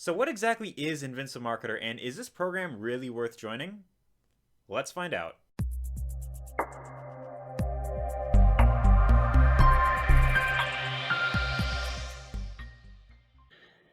So what exactly is Invincible Marketer, and is this program really worth joining? Let's find out.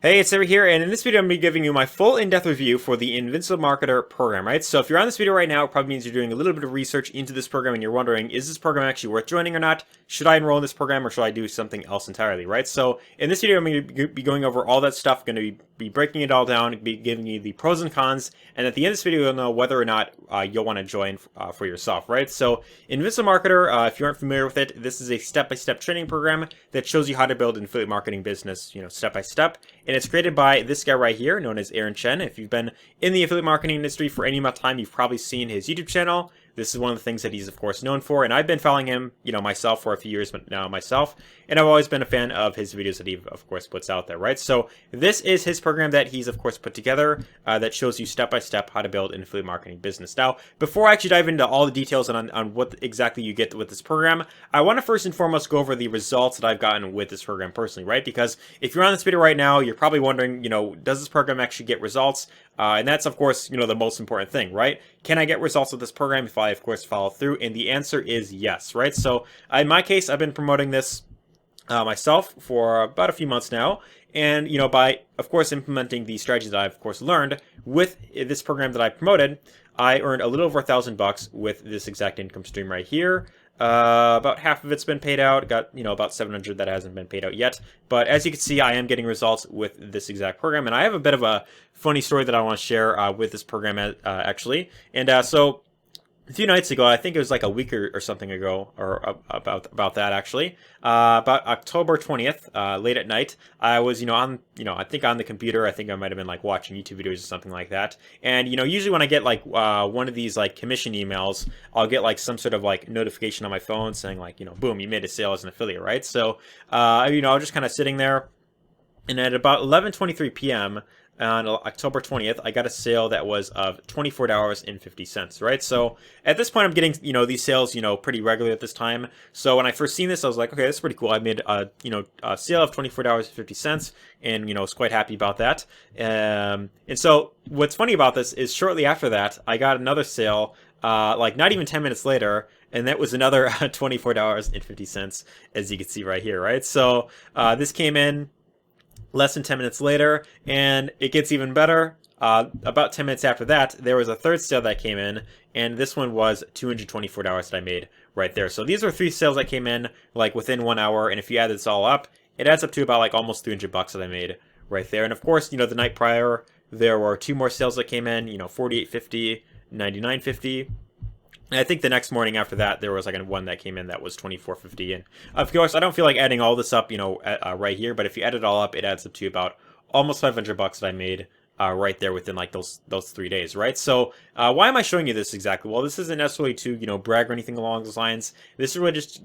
Hey, it's Arie here, and in this video I'm going to be giving you my full in-depth review for the Invincible Marketer program, right? So if you're on this video right now, it probably means you're doing a little bit of research into this program and you're wondering, is this program actually worth joining or not? Should I enroll in this program or should I do something else entirely, right? So in this video I'm going to be going over all that stuff, going to be breaking it all down, be giving you the pros and cons, and at the end of this video you'll know whether or not you'll want to join for yourself, right? So Invincible Marketer, if you aren't familiar with it, this is a step-by-step training program that shows you how to build an affiliate marketing business, step by step. And it's created by this guy right here, known as Chen. If you've been in the affiliate marketing industry for any amount of time, you've probably seen his YouTube channel. This is one of the things that he's, of course, known for. And I've been following him, myself for a few years now myself. And I've always been a fan of his videos that he, of course, puts out there, right? So this is his program that he's, of course, put together that shows you step-by-step how to build an affiliate marketing business. Now, before I actually dive into all the details on what exactly you get with this program, I want to first and foremost go over the results that I've gotten with this program personally, right? Because if you're on this video right now, you're probably wondering, does this program actually get results? And that's, of course, the most important thing, right? Can I get results with this program if I, of course, follow through? And the answer is yes, right? So in my case, I've been promoting this myself for about a few months now. And, by, of course, implementing the strategies that I've, of course, learned with this program that I promoted, I earned a little over $1,000 with this exact income stream right here. About half of it's been paid out. Got, about 700 that hasn't been paid out yet. But as you can see, I am getting results with this exact program. And I have a bit of a funny story that I want to share with this program, actually. And so a few nights ago, I think it was like a week or something ago, or about that actually, about October 20th, late at night, I was, on, I think on the computer. I think I might have been like watching YouTube videos or something like that. And, usually when I get like one of these like commission emails, I'll get like some sort of like notification on my phone saying like, boom, you made a sale as an affiliate, right? So, I was just kind of sitting there, and at about 11:23 p.m., on October 20th, I got a sale that was of $24.50, right? So at this point, I'm getting, these sales, pretty regularly at this time. So when I first seen this, I was like, okay, that's pretty cool. I made a sale of $24.50 and, was quite happy about that. And so what's funny about this is shortly after that, I got another sale, like not even 10 minutes later, and that was another $24.50, as you can see right here, right? So this came in less than 10 minutes later, and it gets even better. About 10 minutes after that, there was a third sale that came in, and this one was $224 that I made right there. So these are three sales that came in like within 1 hour, and if you add this all up, it adds up to about like almost $300 that I made right there. And of course, the night prior, there were two more sales that came in, $48.50, $99.50. And I think the next morning after that, there was like one that came in that was $24.50. And of course, I don't feel like adding all this up, right here. But if you add it all up, it adds up to about almost $500 that I made right there within like those 3 days, right? So why am I showing you this exactly? Well, this isn't necessarily to brag or anything along those lines. This really just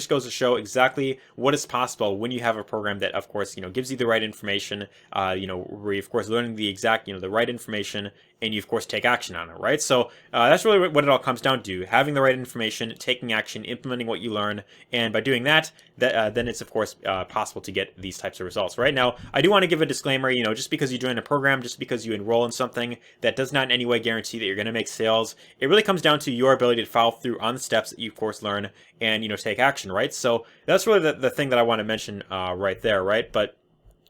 goes to show exactly what is possible when you have a program that, of course, gives you the right information. Where you, of course, learning the exact the right information, and you, of course, take action on it, right? So that's really what it all comes down to: having the right information, taking action, implementing what you learn, and by doing that, then it's, of course, possible to get these types of results, right? Now, I do want to give a disclaimer. Just because you join a program, just because you enroll in something, that does not in any way guarantee that you're going to make sales. It really comes down to your ability to follow through on the steps that you, of course, learn and take action, right? So that's really the thing that I want to mention right there, right? But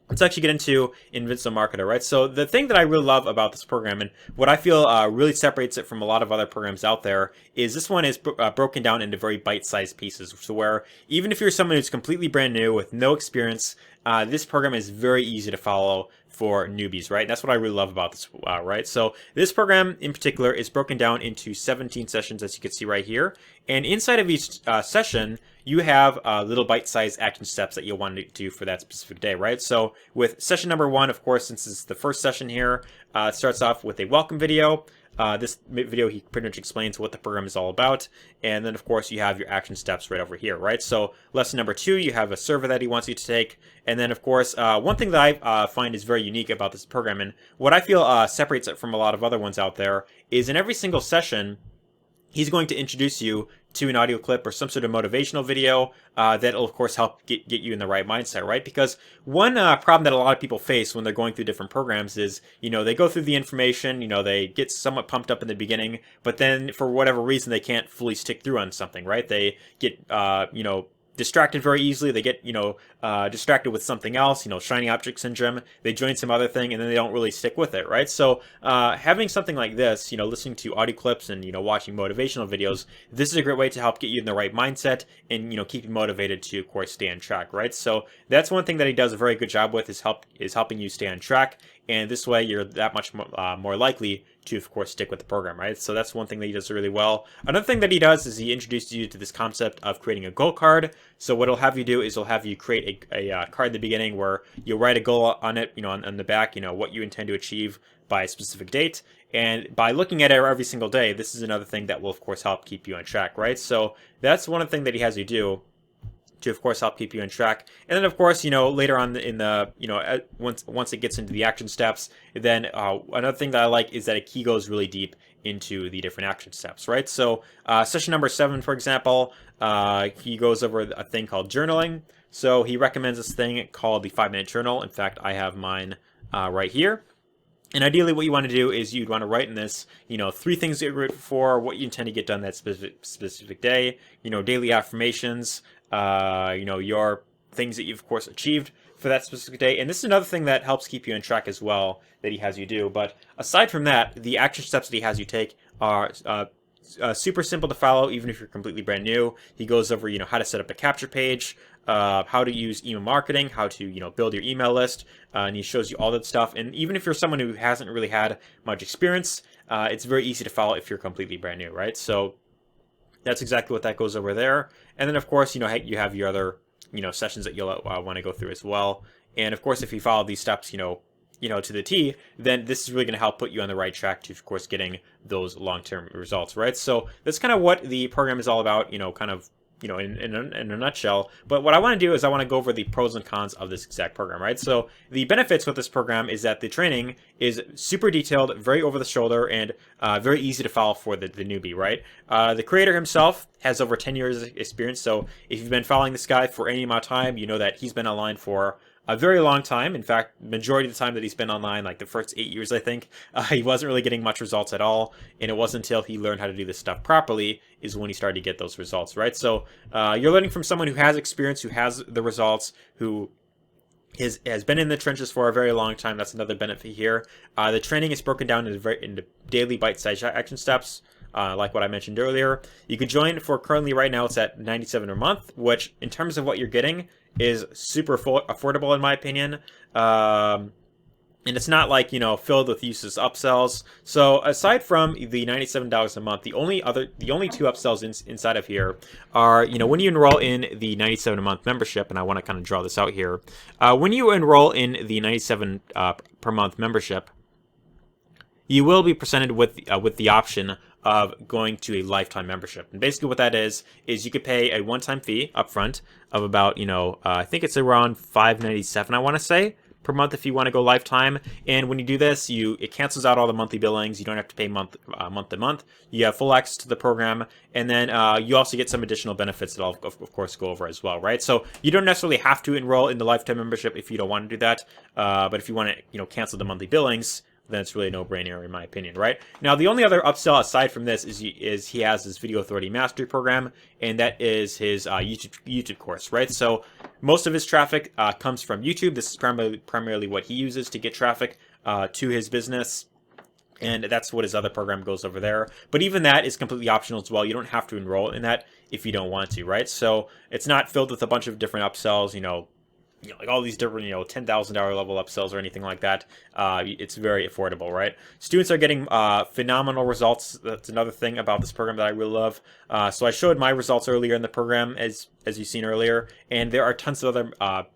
let's actually get into Invincible Marketer, right? So the thing that I really love about this program, and what I feel really separates it from a lot of other programs out there, is this one is broken down into very bite-sized pieces. So where even if you're someone who's completely brand new with no experience, this program is very easy to follow for newbies, right? And that's what I really love about this, right? So this program in particular is broken down into 17 sessions, as you can see right here. And inside of each session, you have little bite-sized action steps that you'll want to do for that specific day, right? So with session number 1, of course, since it's the first session here, it starts off with a welcome video. This video, he pretty much explains what the program is all about. And then, of course, you have your action steps right over here, right? So lesson number 2, you have a survey that he wants you to take. And then, of course, one thing that I find is very unique about this program, and what I feel separates it from a lot of other ones out there, is in every single session, he's going to introduce you to an audio clip or some sort of motivational video that'll of course help get you in the right mindset, right? Because one problem that a lot of people face when they're going through different programs is, they go through the information, they get somewhat pumped up in the beginning, but then for whatever reason they can't fully stick through on something, right? They get distracted very easily. They get, distracted with something else, shiny object syndrome. They join some other thing and then they don't really stick with it, right? So having something like this, listening to audio clips and, watching motivational videos, this is a great way to help get you in the right mindset and, keep you motivated to, of course, stay on track, right? So that's one thing that he does a very good job with is helping you stay on track. And this way you're that much more likely to, of course, stick with the program, right? So that's one thing that he does really well. Another thing that he does is he introduces you to this concept of creating a goal card. So what he'll have you do is he'll have you create a card at the beginning where you'll write a goal on it, on the back, what you intend to achieve by a specific date. And by looking at it every single day, this is another thing that will, of course, help keep you on track, right? So that's one thing that he has you do to, of course, help keep you on track. And then, of course, later on in the, once it gets into the action steps, then another thing that I like is that he goes really deep into the different action steps, right? So session number 7, for example, he goes over a thing called journaling. So he recommends this thing called the 5-minute journal. In fact, I have mine right here. And ideally what you want to do is you'd want to write in this, 3 things that you're grateful for, what you intend to get done that specific day, daily affirmations, your things that you've, of course, achieved for that specific day. And this is another thing that helps keep you on track as well that he has you do. But aside from that, the action steps that he has you take are super simple to follow, even if you're completely brand new. He goes over, how to set up a capture page, how to use email marketing, how to, build your email list, and he shows you all that stuff. And even if you're someone who hasn't really had much experience, it's very easy to follow if you're completely brand new, right? So that's exactly what that goes over there. And then, of course, you have your other, sessions that you'll want to go through as well. And of course, if you follow these steps, to the T, then this is really going to help put you on the right track to, of course, getting those long-term results, right? So that's kind of what the program is all about, kind of, in a nutshell. But what I want to do is I want to go over the pros and cons of this exact program, right? So the benefits with this program is that the training is super detailed, very over the shoulder, and very easy to follow for the newbie, right? The creator himself has over 10 years of experience. So if you've been following this guy for any amount of time, you know that he's been online for a very long time. In fact, majority of the time that he's been online, like the first 8 years, I think, he wasn't really getting much results at all. And it wasn't until he learned how to do this stuff properly is when he started to get those results, right? So you're learning from someone who has experience, who has the results, who has been in the trenches for a very long time. That's another benefit here. The training is broken down into daily bite-sized action steps. Like what I mentioned earlier. You could join for currently right now it's at $97 a month, which in terms of what you're getting is super affordable in my opinion. And it's not like, filled with useless upsells. So aside from the $97 a month, the only 2 upsells inside of here are, when you enroll in the $97 a month membership, and I want to kind of draw this out here. When you enroll in the $97 per month membership, you will be presented with the option of going to a lifetime membership. And basically what that is you could pay a one-time fee upfront of about, I think it's around $5.97, I want to say, per month if you want to go lifetime. And when you do this, it cancels out all the monthly billings. You don't have to pay month to month. You have full access to the program. And then you also get some additional benefits that I'll, of course, go over as well, right? So you don't necessarily have to enroll in the lifetime membership if you don't want to do that. But if you want to, cancel the monthly billings, then it's really a no-brainer in my opinion, right? Now, the only other upsell aside from this is he has his Video Authority Mastery program, and that is his YouTube course, right? So most of his traffic comes from YouTube. This is primarily what he uses to get traffic to his business, and that's what his other program goes over there. But even that is completely optional as well. You don't have to enroll in that if you don't want to, right? So it's not filled with a bunch of different upsells, like all these different, $10,000 level upsells or anything like that. It's very affordable, right? Students are getting phenomenal results. That's another thing about this program that I really love. So I showed my results earlier in the program, as you've seen earlier, and there are tons of other,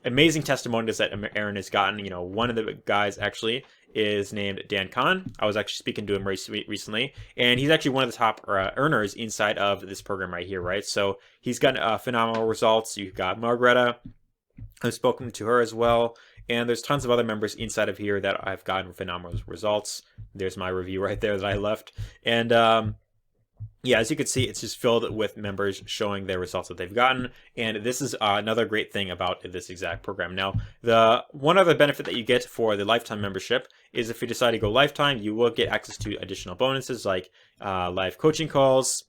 amazing testimonials that Aaron has gotten. One of the guys actually is named Dan Kahn. I was actually speaking to him recently, and he's actually one of the top earners inside of this program right here, right? So he's got phenomenal results. You've got Margareta. I've spoken to her as well, and there's tons of other members inside of here that I've gotten phenomenal results. There's my review right there that I left, and yeah, as you can see, it's just filled with members showing their results that they've gotten. And this is another great thing about this exact program. Now, the one other benefit that you get for the lifetime membership is if you decide to go lifetime, you will get access to additional bonuses like live coaching calls,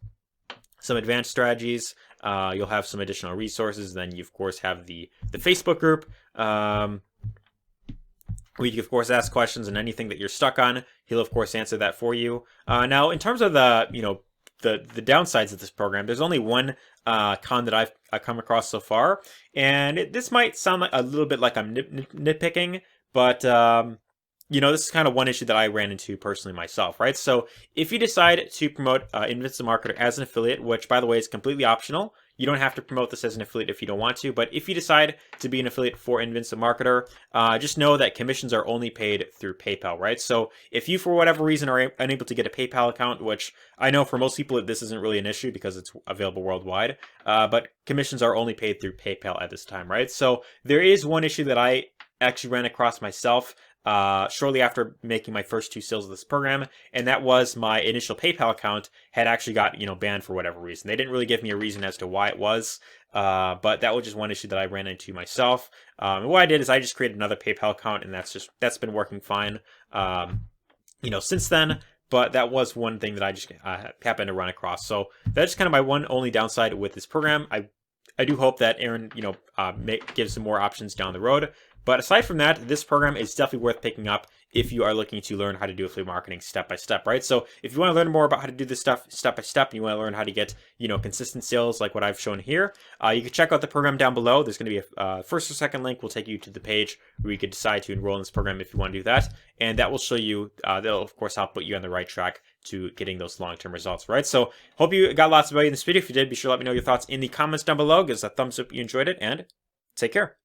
some advanced strategies. You'll have some additional resources. Then you, of course, have the Facebook group. Where you can, of course, ask questions and anything that you're stuck on, he'll, of course, answer that for you. Now, in terms of the, the downsides of this program, there's only one con that I've come across so far, and this might sound like a little bit like I'm nitpicking, but this is kind of one issue that I ran into personally myself, right? So if you decide to promote Invincible Marketer as an affiliate, which, by the way, is completely optional, you don't have to promote this as an affiliate if you don't want to, but if you decide to be an affiliate for Invincible Marketer, just know that commissions are only paid through PayPal, right? So if you, for whatever reason, are unable to get a PayPal account, which I know for most people this isn't really an issue because it's available worldwide, but commissions are only paid through PayPal at this time, right? So there is one issue that I actually ran across myself shortly after making my first 2 sales of this program, and that was my initial PayPal account had actually got banned for whatever reason. They didn't really give me a reason as to why it was, but that was just one issue that I ran into myself. And what I did is I just created another PayPal account, and that's been working fine, since then. But that was one thing that I just happened to run across. So that's kind of my one only downside with this program. I do hope that Aaron, gives some more options down the road. But aside from that, this program is definitely worth picking up if you are looking to learn how to do affiliate marketing step by step, right? So if you want to learn more about how to do this stuff step by step, and you want to learn how to get, consistent sales like what I've shown here, you can check out the program down below. There's going to be a first or second link will take you to the page where you could decide to enroll in this program if you want to do that. And that will show you, that'll of course help put you on the right track to getting those long-term results, right? So hope you got lots of value in this video. If you did, be sure to let me know your thoughts in the comments down below. Give us a thumbs up if you enjoyed it, and take care.